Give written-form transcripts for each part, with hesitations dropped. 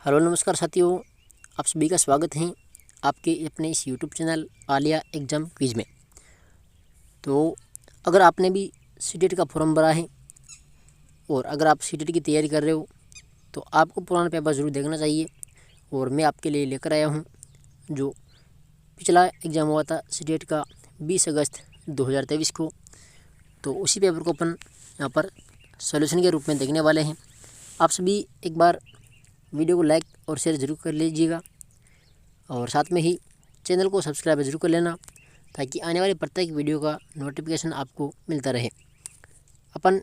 Hello नमस्कार साथियों, आप सभी का स्वागत है आपके अपने इस YouTube channel Alia exam quiz में। तो अगर आपने भी सीटेट का फॉर्म भरा है और अगर आप सीटेट की तैयारी कर रहे हो तो आपको पुराना पेपर ज़रूर देखना चाहिए। और मैं आपके लिए लेकर आया हूं जो पिछला एग्ज़ाम हुआ था सीटेट का 20 अगस्त 2023 को। तो उसी पेपर को अपन यहाँ पर सॉल्यूशन के रूप में देखने वाले हैं। आप सभी एक बार वीडियो को लाइक और शेयर ज़रूर कर लीजिएगा और साथ में ही चैनल को सब्सक्राइब ज़रूर कर लेना ताकि आने वाले प्रत्येक वीडियो का नोटिफिकेशन आपको मिलता रहे। अपन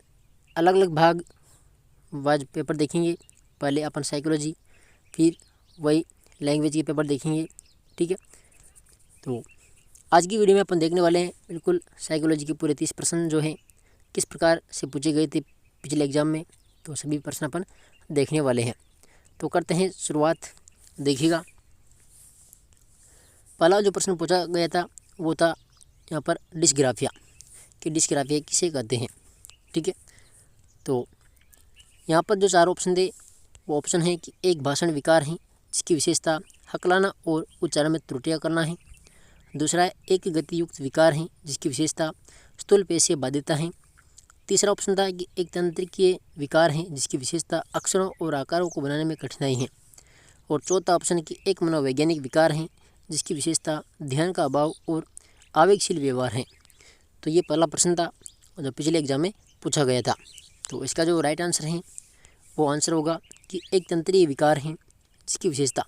अलग अलग भाग वाइज पेपर देखेंगे। पहले अपन साइकोलॉजी, फिर वही लैंग्वेज के पेपर देखेंगे, ठीक है। तो आज की वीडियो में अपन देखने वाले हैं बिल्कुल साइकोलॉजी के पूरे 30 प्रश्न जो हैं किस प्रकार से पूछे गए थे पिछले एग्ज़ाम में, तो सभी प्रश्न अपन देखने वाले हैं। तो करते हैं शुरुआत। देखिएगा, पहला जो प्रश्न पूछा गया था वो था यहाँ पर डिस्ग्राफिया कि डिस्ग्राफिया किसे कहते हैं, ठीक है। तो यहाँ पर जो 4 ऑप्शन थे वो ऑप्शन है कि एक भाषण विकार है जिसकी विशेषता हकलाना और उच्चारण में त्रुटियाँ करना है। दूसरा है एक गतियुक्त विकार है जिसकी विशेषता स्थूल पेशीय बाध्यता है। तीसरा ऑप्शन था कि एक तंत्रिकीय विकार है जिसकी विशेषता अक्षरों और आकारों को बनाने में कठिनाई है। और चौथा ऑप्शन कि एक मनोवैज्ञानिक विकार है जिसकी विशेषता ध्यान का अभाव और आवेगशील व्यवहार है। तो ये पहला प्रश्न था जो पिछले एग्जाम में पूछा गया था। तो इसका जो राइट आंसर है वो आंसर होगा कि एक तंत्रीय विकार है जिसकी विशेषता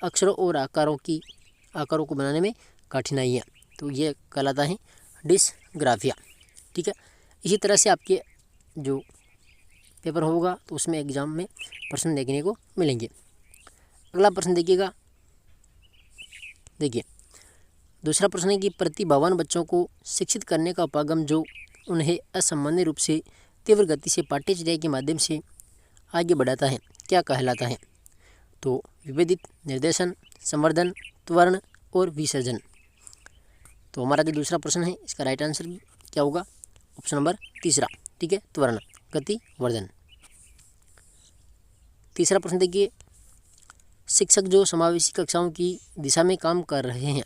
अक्षरों और आकारों को बनाने में कठिनाई है। तो ये कहलाता है डिस्ग्राफिया, ठीक है। इसी तरह से आपके जो पेपर होगा तो उसमें एग्ज़ाम में प्रश्न देखने को मिलेंगे। अगला प्रश्न देखिएगा। देखिए, दूसरा प्रश्न है कि प्रतिभावान बच्चों को शिक्षित करने का उपागम जो उन्हें असामान्य रूप से तीव्र गति से पाठ्यचर्या के माध्यम से आगे बढ़ाता है क्या कहलाता है। तो विभेदित, निर्देशन, संवर्धन, त्वरण और विसर्जन। तो हमारा जो दूसरा प्रश्न है इसका राइट आंसर क्या होगा? ऑप्शन नंबर तीसरा, ठीक है, त्वरण, गति, वर्धन। तीसरा प्रश्न देखिए, शिक्षक जो समावेशी कक्षाओं की दिशा में काम कर रहे हैं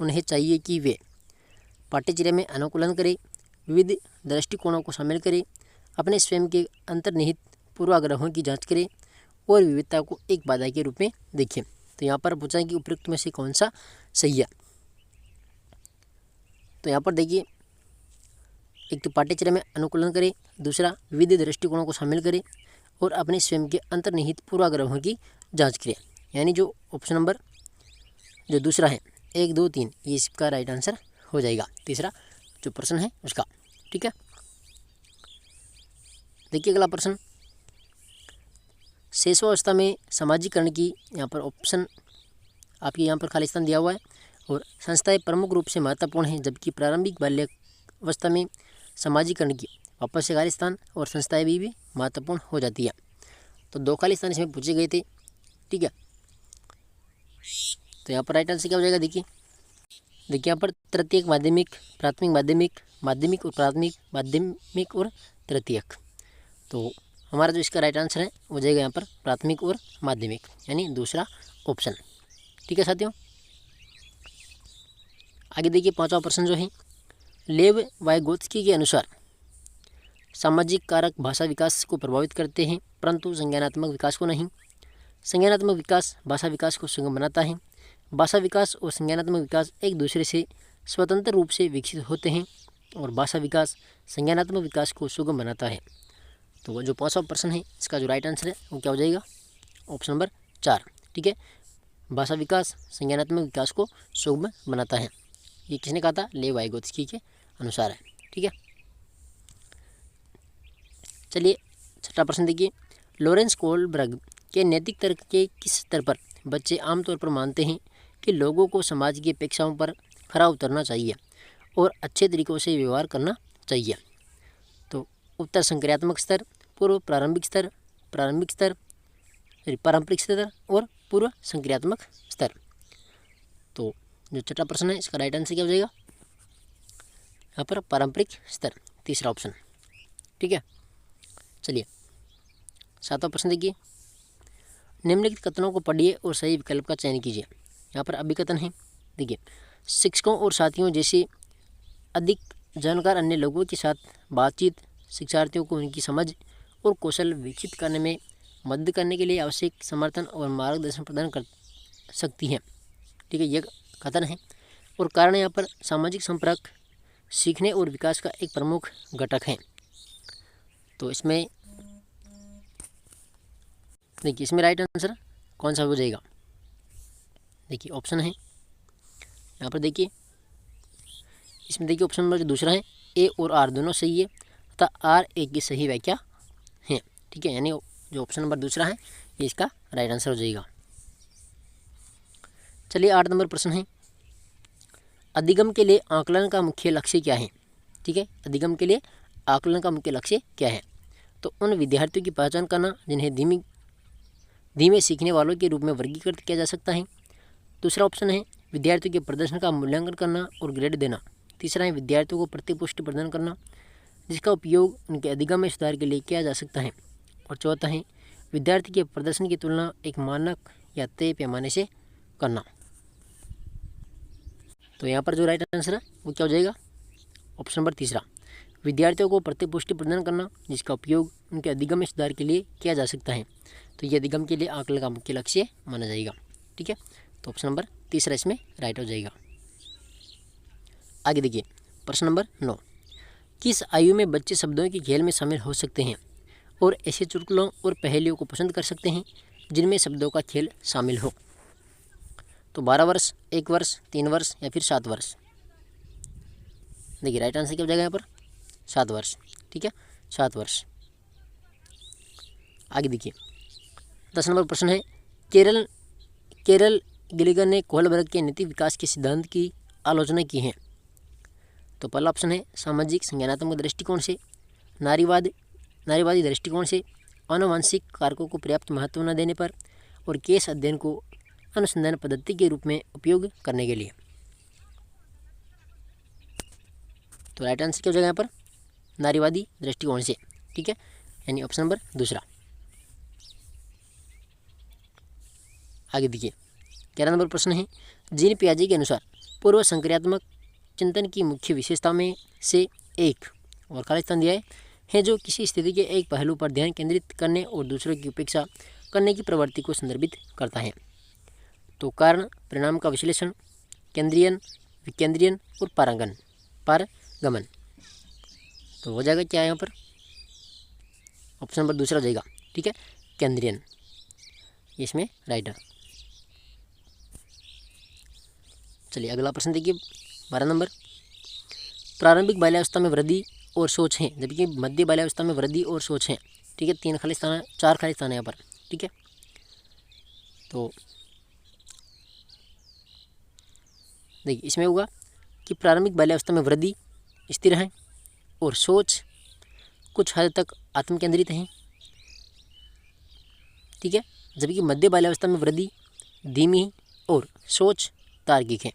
उन्हें चाहिए कि वे पाठ्यचर्या में अनुकूलन करें, विविध दृष्टिकोणों को शामिल करें, अपने स्वयं के अंतर्निहित पूर्वाग्रहों की जांच करें और विविधता को एक बाधा के रूप में देखें। तो यहाँ पर पूछा है कि उपयुक्त में से कौन सा सही है। तो यहाँ पर देखिए, एक तो पाठ्यचर्या में अनुकूलन करें, दूसरा विविध दृष्टिकोणों को शामिल करें और अपने स्वयं के अंतर्निहित पूर्वाग्रहों की जांच करें। यानी जो ऑप्शन नंबर जो दूसरा है 1, 2, 3 ये इसका राइट आंसर हो जाएगा, तीसरा जो प्रश्न है उसका, ठीक है। देखिए अगला प्रश्न, शैशवावस्था में सामाजिकरण की यहाँ पर ऑप्शन आपके यहाँ पर खाली स्थान दिया हुआ है और संस्थाएं प्रमुख रूप से महत्वपूर्ण हैं जबकि प्रारंभिक बाल्यावस्था में सामाजिकरण की वापस से खाली स्थान और संस्थाएं भी महत्वपूर्ण हो जाती है। तो 2 खाली स्थान इसमें पूछे गए थे, ठीक है। तो यहाँ पर राइट आंसर क्या हो जाएगा? देखिए यहाँ पर तृतीयक माध्यमिक, प्राथमिक माध्यमिक, माध्यमिक और प्राथमिक, माध्यमिक और तृतीयक। तो हमारा जो इसका राइट आंसर है हो जाएगा यहाँ पर प्राथमिक और माध्यमिक, यानी दूसरा ऑप्शन, ठीक है साथियों। आगे देखिए 5वां प्रश्न जो है, लेव वाइगोत्स्की के अनुसार सामाजिक कारक भाषा विकास को प्रभावित करते हैं परंतु संज्ञानात्मक विकास को नहीं। संज्ञानात्मक विकास भाषा विकास को सुगम बनाता है। भाषा विकास और संज्ञानात्मक विकास एक दूसरे से स्वतंत्र रूप से विकसित होते हैं और भाषा विकास संज्ञानात्मक विकास को सुगम बनाता है। तो जो 5वां प्रश्न है इसका जो राइट आंसर है वो क्या हो जाएगा? ऑप्शन नंबर 4, ठीक है। भाषा विकास संज्ञानात्मक विकास को सुगम बनाता है। ये किसने कहा था? लेव वाइगोत्स्की के अनुसार है, ठीक है। चलिए 6वां प्रश्न देखिए, लॉरेंस कोलबर्ग के नैतिक तर्क के किस स्तर पर बच्चे आमतौर पर मानते हैं कि लोगों को समाज की अपेक्षाओं पर खरा उतरना चाहिए और अच्छे तरीक़ों से व्यवहार करना चाहिए। तो उत्तर संक्रियात्मक स्तर, पूर्व पारंपरिक स्तर और पूर्व संक्रियात्मक स्तर। तो जो 6वां प्रश्न है इसका राइट आंसर क्या हो जाएगा? यहाँ पर पारंपरिक स्तर, तीसरा ऑप्शन, ठीक है। चलिए 7वां प्रश्न देखिए, निम्नलिखित कथनों को पढ़िए और सही विकल्प का चयन कीजिए। यहाँ पर अभिकथन है, देखिए, शिक्षकों और साथियों जैसे अधिक जानकार अन्य लोगों के साथ बातचीत शिक्षार्थियों को उनकी समझ और कौशल विकसित करने में मदद करने के लिए आवश्यक समर्थन और मार्गदर्शन प्रदान कर सकती है। ठीक है, यह कथन है। और कारण यहाँ पर सामाजिक संपर्क सीखने और विकास का एक प्रमुख घटक है। तो इसमें देखिए, इसमें राइट आंसर कौन सा हो जाएगा? देखिए ऑप्शन है यहाँ पर, देखिए इसमें देखिए ऑप्शन नंबर जो दूसरा है, ए और आर दोनों सही है तथा आर एक की सही व्याख्या है। ठीक है, यानी जो ऑप्शन नंबर दूसरा है ये इसका राइट आंसर हो जाएगा। चलिए 8 नंबर प्रश्न है, अधिगम के लिए आकलन का मुख्य लक्ष्य क्या है? ठीक है, अधिगम के लिए आकलन का मुख्य लक्ष्य क्या है? तो उन विद्यार्थियों की पहचान करना जिन्हें धीमे सीखने वालों के रूप में वर्गीकृत किया जा सकता है। दूसरा ऑप्शन है विद्यार्थियों के प्रदर्शन का मूल्यांकन करना और ग्रेड देना। तीसरा है विद्यार्थियों को प्रतिपुष्टि प्रदान करना जिसका उपयोग उनके अधिगम में सुधार के लिए किया जा सकता है। और चौथा है विद्यार्थी के प्रदर्शन की तुलना एक मानक या तय पैमाने से करना। तो यहाँ पर जो राइट आंसर है वो क्या हो जाएगा? ऑप्शन नंबर तीसरा, विद्यार्थियों को प्रतिपुष्टि प्रदान करना जिसका उपयोग उनके अधिगम में सुधार के लिए किया जा सकता है। तो ये अधिगम के लिए आकलन का मुख्य लक्ष्य माना जाएगा। ठीक है, तो ऑप्शन नंबर तीसरा इसमें राइट हो जाएगा। आगे देखिए प्रश्न नंबर 9, किस आयु में बच्चे शब्दों के खेल में शामिल हो सकते हैं और ऐसे चुटकुलों और पहेलियों को पसंद कर सकते हैं जिनमें शब्दों का खेल शामिल हो? तो 12 वर्ष, 1 वर्ष, 3 वर्ष या फिर 7 वर्ष। देखिए राइट आंसर क्या हो जाएगा यहाँ पर? 7 वर्ष। ठीक है, 7 वर्ष। आगे देखिए 10 नंबर प्रश्न है, केरल गिलिगन ने कोहलबर्ग के नीति विकास के सिद्धांत की आलोचना की है। तो पहला ऑप्शन है सामाजिक संज्ञानात्मक दृष्टिकोण से, नारीवादी दृष्टिकोण से, आनुवंशिक कारकों को पर्याप्त महत्व न देने पर और केस अध्ययन को अनुसंधान पद्धति के रूप में उपयोग करने के लिए। तो राइट आंसर क्या हो जाएगा यहाँ पर? नारीवादी दृष्टिकोण से। ठीक है, यानी ऑप्शन नंबर दूसरा। आगे देखिए 11 नंबर प्रश्न है, जीन पियाजे के अनुसार पूर्व संक्रियात्मक चिंतन की मुख्य विशेषता में से एक, और खाली स्थान दिया है जो किसी स्थिति के एक पहलू पर ध्यान केंद्रित करने और दूसरों की उपेक्षा करने की प्रवृत्ति को संदर्भित करता है। तो कारण परिणाम का विश्लेषण, केंद्रीयन, विकेंद्रीयन और पारगमन। तो हो जाएगा क्या यहाँ पर? ऑप्शन नंबर दूसरा हो जाएगा। ठीक है, केंद्रीयन, इसमें राइट है। चलिए अगला प्रश्न देखिए 12 नंबर, प्रारंभिक बाल्यावस्था में वृद्धि और सोच है जबकि मध्य बाल्यावस्था में वृद्धि और सोच है। ठीक है, 4 खाली स्थान है यहाँ पर। ठीक है, तो देखिए इसमें होगा कि प्रारंभिक बाल्यावस्था में वृद्धि स्थिर है और सोच कुछ हद तक आत्म केंद्रित है। ठीक है, जबकि मध्य बाल्यावस्था में वृद्धि धीमी और सोच तार्किक है,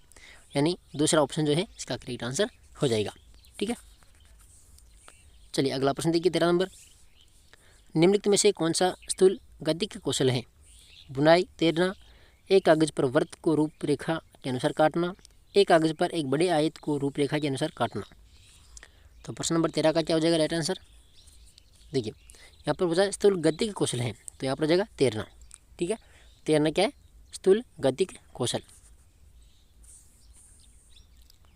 यानी दूसरा ऑप्शन जो है इसका करेक्ट आंसर हो जाएगा। ठीक है, चलिए अगला प्रश्न देखिए 13 नंबर, निम्नलिखित में से कौन सा स्थूल गतिक कौशल है? बुनाई, तैरना, एक कागज पर वृत्त को रूपरेखा के अनुसार काटना, एक कागज पर एक बड़े आयत को रूपरेखा के अनुसार काटना। तो प्रश्न नंबर 13 का क्या हो जाएगा राइट आंसर? देखिए यहाँ पर पूछा स्थूल गतिक कौशल है, तो यहाँ पर हो जाएगा तैरना। ठीक है, तैरना क्या है? स्थूल गतिक कौशल।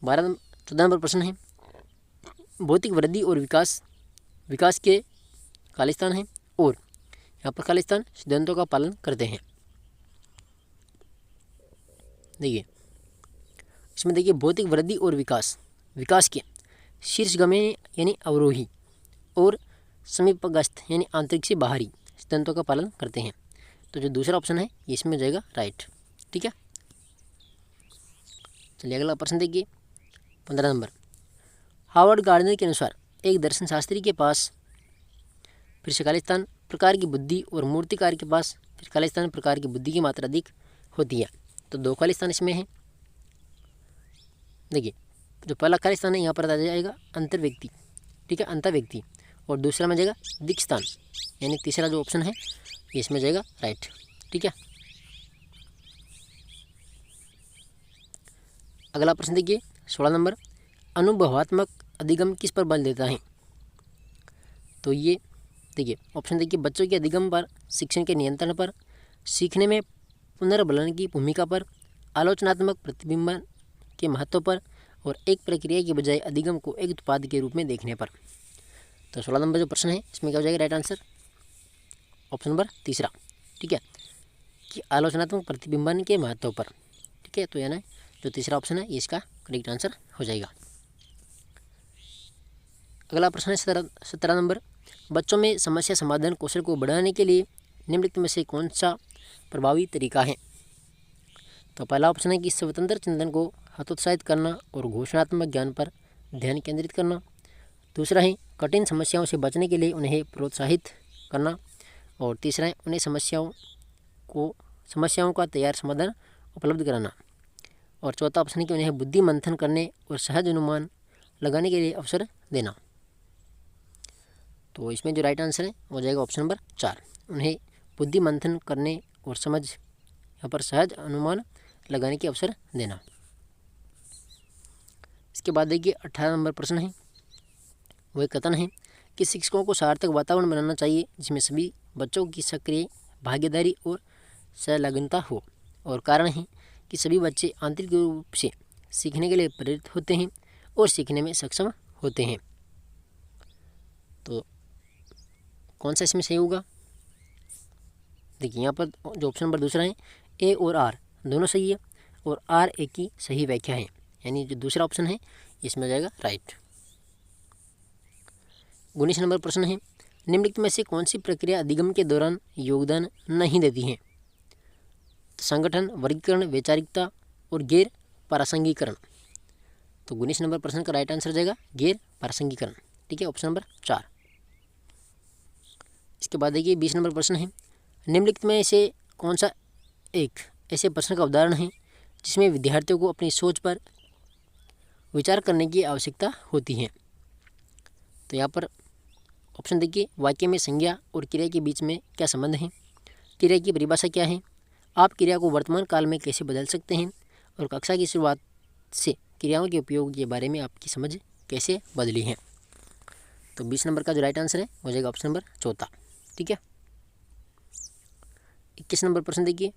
14 नंबर प्रश्न है, भौतिक वृद्धि और विकास के खालिस्तान है और यहाँ पर खालिस्तान सिद्धांतों का पालन करते हैं। देखिए इसमें देखिए भौतिक वृद्धि और विकास के शीर्षगामी यानी अवरोही और समीपस्थ यानी आंतरिक से बाहरी सिद्धांतों का पालन करते हैं। तो जो दूसरा ऑप्शन है ये इसमें हो जाएगा राइट। ठीक है, चलिए अगला प्रश्न देखिए 15 नंबर, हावर्ड गार्डनर के अनुसार एक दर्शन शास्त्री के पास फिर से खालिस्तान प्रकार की बुद्धि और मूर्तिकार के पास फिर खालिस्तान प्रकार की बुद्धि की मात्रा अधिक होती है। तो 2 खालिस्तान इसमें है। देखिए जो पहला खालिस्तान है यहाँ पर आ जाएगा अंतर व्यक्ति। ठीक है, अंतर व्यक्ति, और दूसरा में जाएगा दिक्स्थान, यानी तीसरा जो ऑप्शन है ये इसमें जाएगा राइट। ठीक है। अगला प्रश्न देखिए 16 नंबर, अनुभवात्मक अधिगम किस पर बल देता है? तो ये देखिए ऑप्शन देखिए, बच्चों के अधिगम पर, शिक्षण के नियंत्रण पर, सीखने में पुनर्बलन की भूमिका पर, आलोचनात्मक प्रतिबिंबन के महत्व पर, और एक प्रक्रिया के बजाय अधिगम को एक उत्पाद के रूप में देखने पर। तो 16 नंबर जो प्रश्न है इसमें क्या हो जाएगा राइट आंसर? ऑप्शन नंबर तीसरा, ठीक है, कि आलोचनात्मक प्रतिबिंबन के महत्व पर, ठीक है। तो यानी जो तीसरा ऑप्शन है ये इसका करेक्ट आंसर हो जाएगा। अगला प्रश्न है 17 नंबर, बच्चों में समस्या समाधान कौशल को बढ़ाने के लिए निम्नलिखित में से कौन सा प्रभावी तरीका है? तो पहला ऑप्शन है कि स्वतंत्र चिंतन को हतोत्साहित करना और घोषणात्मक ज्ञान पर ध्यान केंद्रित करना। दूसरा है कठिन समस्याओं से बचने के लिए उन्हें प्रोत्साहित करना। और तीसरा है उन्हें समस्याओं का तैयार समाधान उपलब्ध कराना। और चौथा ऑप्शन है कि उन्हें बुद्धि मंथन करने और सहज अनुमान लगाने के लिए अवसर देना। तो इसमें जो राइट आंसर है हो जाएगा ऑप्शन नंबर 4, उन्हें बुद्धि मंथन करने और यहाँ पर सहज अनुमान लगाने के अवसर देना। इसके बाद देखिए 18 नंबर प्रश्न है, वह कथन है कि शिक्षकों को सार्थक वातावरण बनाना चाहिए जिसमें सभी बच्चों की सक्रिय भागीदारी और संलग्नता हो, और कारण है कि सभी बच्चे आंतरिक रूप से सीखने के लिए प्रेरित होते हैं और सीखने में सक्षम होते हैं। तो कौन सा इसमें सही होगा? देखिए यहाँ पर जो ऑप्शन नंबर दूसरा है ए और आर दोनों सही है, और आर ए की सही व्याख्या है, यानी जो दूसरा ऑप्शन है इसमें हो जाएगा राइट। 19 नंबर प्रश्न है, निम्नलिखित में से कौन सी प्रक्रिया अधिगम के दौरान योगदान नहीं देती है? संगठन, वर्गीकरण, वैचारिकता और गैर प्रासंगिकरण। तो 19 नंबर प्रश्न का राइट आंसर हो जाएगा गैर प्रासंगिकरण, ठीक है, ऑप्शन नंबर 4। इसके बाद देखिए 20 नंबर प्रश्न है, निम्नलिखित में से कौन सा एक ऐसे प्रश्न का उदाहरण है जिसमें विद्यार्थियों को अपनी सोच पर विचार करने की आवश्यकता होती है? तो यहाँ पर ऑप्शन देखिए, वाक्य में संज्ञा और क्रिया के बीच में क्या संबंध है, क्रिया की परिभाषा क्या है, आप क्रिया को वर्तमान काल में कैसे बदल सकते हैं, और कक्षा की शुरुआत से क्रियाओं के उपयोग के बारे में आपकी समझ कैसे बदली है। तो 20 नंबर का जो राइट आंसर है हो जाएगा ऑप्शन नंबर 4, ठीक है। 21 नंबर प्रश्न देखिए,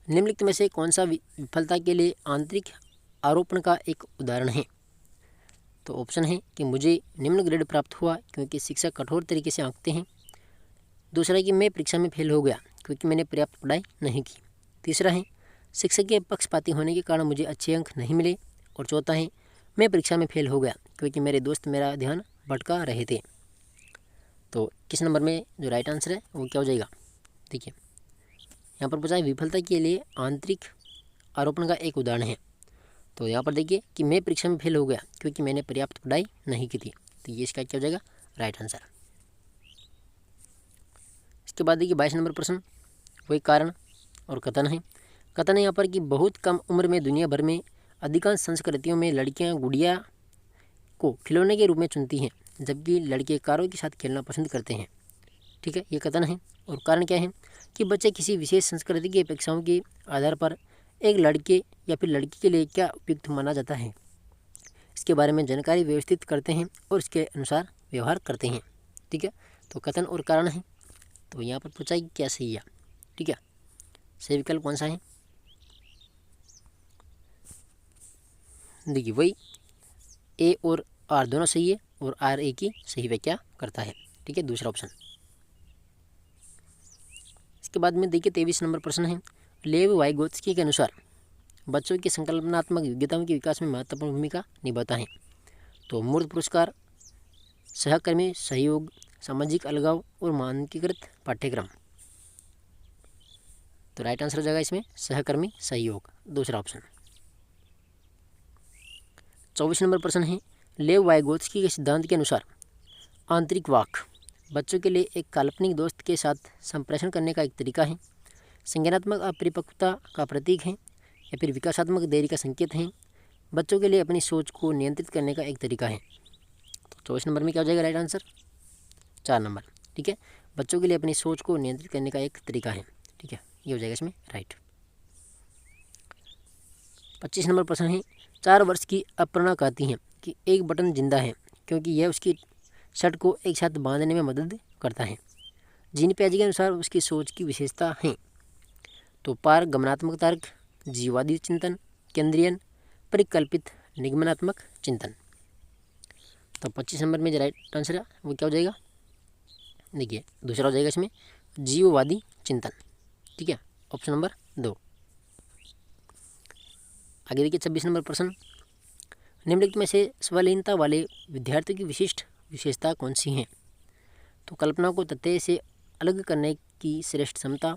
निम्नलिखित में से कौन सा विफलता के लिए आंतरिक आरोपण का एक उदाहरण है? तो ऑप्शन है कि मुझे निम्न ग्रेड प्राप्त हुआ क्योंकि शिक्षक कठोर तरीके से आंकते हैं। दूसरा है कि मैं परीक्षा में फेल हो गया क्योंकि मैंने पर्याप्त पढ़ाई नहीं की। तीसरा है शिक्षक के पक्षपाती होने के कारण मुझे अच्छे अंक नहीं मिले। और चौथा है मैं परीक्षा में फेल हो गया क्योंकि मेरे दोस्त मेरा ध्यान भटका रहे थे। तो किस नंबर में जो राइट आंसर है वो क्या हो जाएगा? देखिए यहाँ पर पूछा है विफलता के लिए आंतरिक आरोपण का एक उदाहरण है। तो यहाँ पर देखिए कि मैं परीक्षा में फेल हो गया क्योंकि मैंने पर्याप्त पढ़ाई नहीं की थी। तो ये इसका क्या हो जाएगा? Right answer. इसके बाद देखिए 22 नंबर प्रश्न, वही कारण और कथन है। कथन है यहाँ पर कि बहुत कम उम्र में दुनिया भर में अधिकांश संस्कृतियों में लड़कियाँ गुड़िया को खिलौने के रूप में चुनती हैं जबकि लड़के कारों के साथ खेलना पसंद करते हैं। ठीक है, ये कथन है। और कारण क्या है कि बच्चे किसी विशेष संस्कृति की अपेक्षाओं के आधार पर एक लड़के या फिर लड़की के लिए क्या उपयुक्त माना जाता है इसके बारे में जानकारी व्यवस्थित करते हैं और इसके अनुसार व्यवहार करते हैं। ठीक है, तो कथन और कारण है। तो यहाँ पर पूछा कि क्या सही है। ठीक है, सही विकल्प कौन सा है? देखिए वही ए और आर दोनों सही है और आर ए की सही व्याख्या करता है। ठीक है, दूसरा ऑप्शन। इसके बाद में देखिए 23 नंबर प्रश्न है। लेव वाइगोत्स्की के अनुसार बच्चों की संकल्पनात्मक योग्यताओं के विकास में महत्वपूर्ण भूमिका निभाता है। तो मूर्त पुरस्कार, सहकर्मी सहयोग, सामाजिक अलगाव और मानकीकृत पाठ्यक्रम। तो राइट आंसर हो जाएगा इसमें सहकर्मी सहयोग, दूसरा ऑप्शन। 24 नंबर प्रश्न है। लेव वाइगोत्स्की के सिद्धांत के अनुसार आंतरिक वाक बच्चों के लिए एक काल्पनिक दोस्त के साथ संप्रेषण करने का एक तरीका है, संज्ञानात्मक अपरिपक्वता का प्रतीक है, या फिर विकासात्मक देरी का संकेत है, बच्चों के लिए अपनी सोच को नियंत्रित करने का एक तरीका है। तो 24 नंबर में क्या हो जाएगा राइट आंसर? 4 नंबर। ठीक है, बच्चों के लिए अपनी सोच को नियंत्रित करने का एक तरीका है। ठीक है, ये हो जाएगा इसमें राइट। 25 नंबर प्रश्न है, 4 वर्ष की अपर्णा कहती हैं कि एक बटन जिंदा है क्योंकि यह उसकी शर्ट को एक साथ बांधने में मदद करता है। जीन पियाजे के अनुसार उसकी सोच की विशेषता है। तो पारगमनात्मक तर्क, जीववादी चिंतन, केंद्रीयन, परिकल्पित निगमनात्मक चिंतन। तो 25 नंबर में जो राइट आंसर है वो क्या हो जाएगा, देखिए दूसरा हो जाएगा इसमें जीववादी चिंतन। ठीक है, ऑप्शन नंबर 2। आगे देखिए 26 नंबर प्रश्न, निम्नलिखित में से स्वलीनता वाले विद्यार्थियों की विशिष्ट विशेषता कौन सी हैं? तो कल्पना को तथ्य से अलग करने की श्रेष्ठ क्षमता,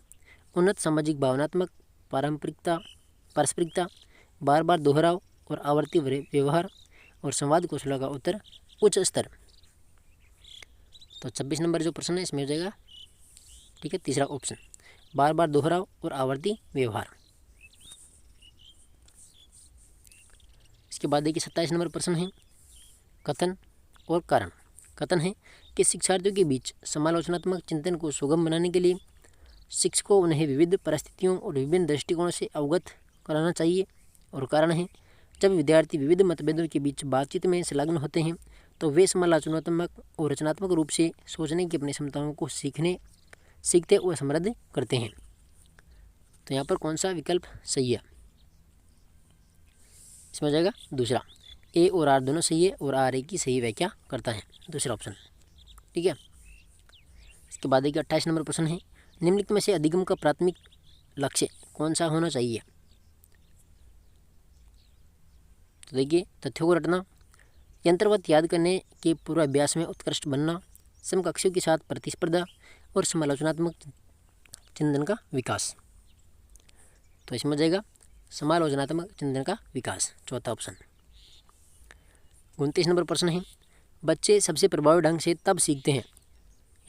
उन्नत सामाजिक भावनात्मक पारस्परिकता, बार बार दोहराव और आवर्ती व्यवहार और संवाद कौशल का उत्तर उच्च स्तर। तो 26 नंबर जो प्रश्न है इसमें हो जाएगा, ठीक है, तीसरा ऑप्शन, बार बार दोहराव और आवर्ती व्यवहार। इसके बाद देखिए 27 नंबर प्रश्न है, कथन और कारण। कथन है कि शिक्षार्थियों के बीच समालोचनात्मक चिंतन को सुगम बनाने के लिए शिक्षकों उन्हें विविध परिस्थितियों और विभिन्न दृष्टिकोणों से अवगत कराना चाहिए। और कारण है, जब विद्यार्थी विविध मतभेदों के बीच बातचीत में संलग्न होते हैं तो वे समालोचनात्मक और रचनात्मक रूप से सोचने की अपनी क्षमताओं को सीखते और समृद्ध करते हैं। तो यहाँ पर कौन सा विकल्प सही है? इसमें हो जाएगा दूसरा, ए और आर दोनों सही है और आर ए की सही व्याख्या करता है, दूसरा ऑप्शन। ठीक है, इसके बाद देखिए 28 नंबर प्रश्न है, निम्नलिखित में से अधिगम का प्राथमिक लक्ष्य कौन सा होना चाहिए? तो देखिए तथ्यों को रटना, यंत्रवत याद करने के पूर्वाभ्यास में उत्कृष्ट बनना, समकक्षों के साथ प्रतिस्पर्धा और समालोचनात्मक चिंतन का विकास। तो इसमें हो जाएगा समालोचनात्मक चिंतन का विकास, चौथा ऑप्शन। 29 नंबर प्रश्न है, बच्चे सबसे प्रभावी ढंग से तब सीखते हैं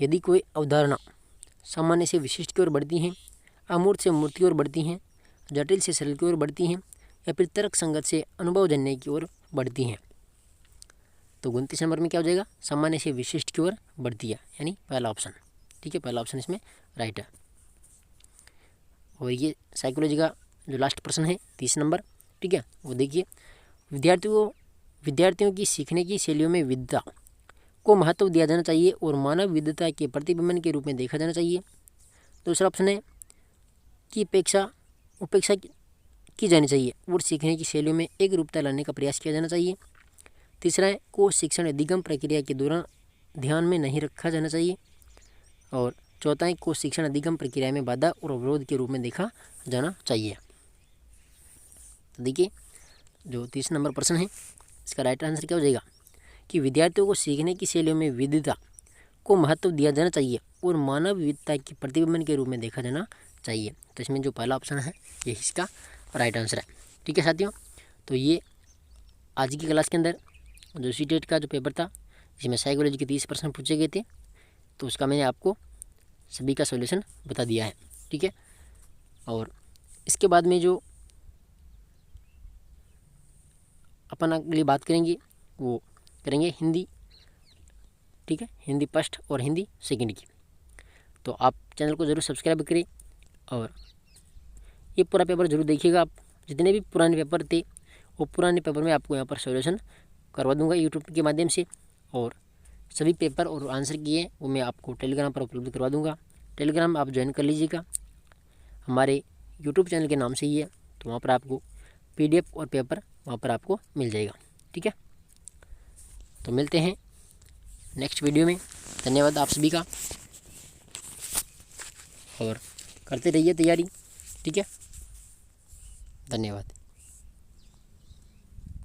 यदि कोई अवधारणा सामान्य से विशिष्ट की ओर बढ़ती हैं, अमूर्त से मूर्त की ओर बढ़ती हैं, जटिल से सरल की ओर बढ़ती हैं या फिर तर्क संगत से अनुभवजन्य की ओर बढ़ती हैं। तो 29 नंबर में क्या हो जाएगा, सामान्य से विशिष्ट की ओर बढ़ती है, यानी पहला ऑप्शन। ठीक है, पहला ऑप्शन इसमें राइट है। और ये साइकोलॉजी का जो लास्ट प्रश्न है 30 नंबर, ठीक है, वो देखिए, विद्यार्थियों की सीखने की शैलियों में विविधता को महत्व दिया जाना चाहिए और मानव विविधता के प्रतिबिंबन के रूप में देखा जाना चाहिए। दूसरा ऑप्शन है कि उपेक्षा की जानी चाहिए और सीखने की शैलियों में एक रूपता लाने का प्रयास किया जाना चाहिए। तीसरा है को शिक्षण अधिगम प्रक्रिया के दौरान ध्यान में नहीं रखा जाना चाहिए। और चौथा है को शिक्षण अधिगम प्रक्रिया में बाधा और अवरोध के रूप में देखा जाना चाहिए। तो देखिए जो 30 नंबर प्रश्न है इसका राइट आंसर क्या हो जाएगा कि विद्यार्थियों को सीखने की शैलियों में विविधता को महत्व दिया जाना चाहिए और मानव विविधता के प्रतिबिंबन के रूप में देखा जाना चाहिए। तो इसमें जो पहला ऑप्शन है ये इसका राइट आंसर है। ठीक है साथियों, तो ये आज की क्लास के अंदर जो सीटेट का जो पेपर था जिसमें साइकोलॉजी के 30 प्रश्न पूछे गए थे, तो उसका मैंने आपको सभी का सॉल्यूशन बता दिया है। ठीक है, और इसके बाद में जो अपन अगली बात करेंगे वो करेंगे हिंदी। ठीक है, हिंदी फर्स्ट और हिंदी सेकंड की। तो आप चैनल को ज़रूर सब्सक्राइब करें और ये पूरा पेपर ज़रूर देखिएगा। आप जितने भी पुराने पेपर थे वो पुराने पेपर में आपको यहाँ पर सॉल्यूशन करवा दूंगा यूट्यूब के माध्यम से, और सभी पेपर और आंसर किए वो मैं आपको टेलीग्राम पर उपलब्ध करवा दूंगा। टेलीग्राम आप ज्वाइन कर लीजिएगा, हमारे यूट्यूब चैनल के नाम से ही है, तो वहाँ पर आपको PDF और पेपर वहाँ पर आपको मिल जाएगा। ठीक है, तो मिलते हैं नेक्स्ट वीडियो में। धन्यवाद आप सभी का, और करते रहिए तैयारी। ठीक है, धन्यवाद।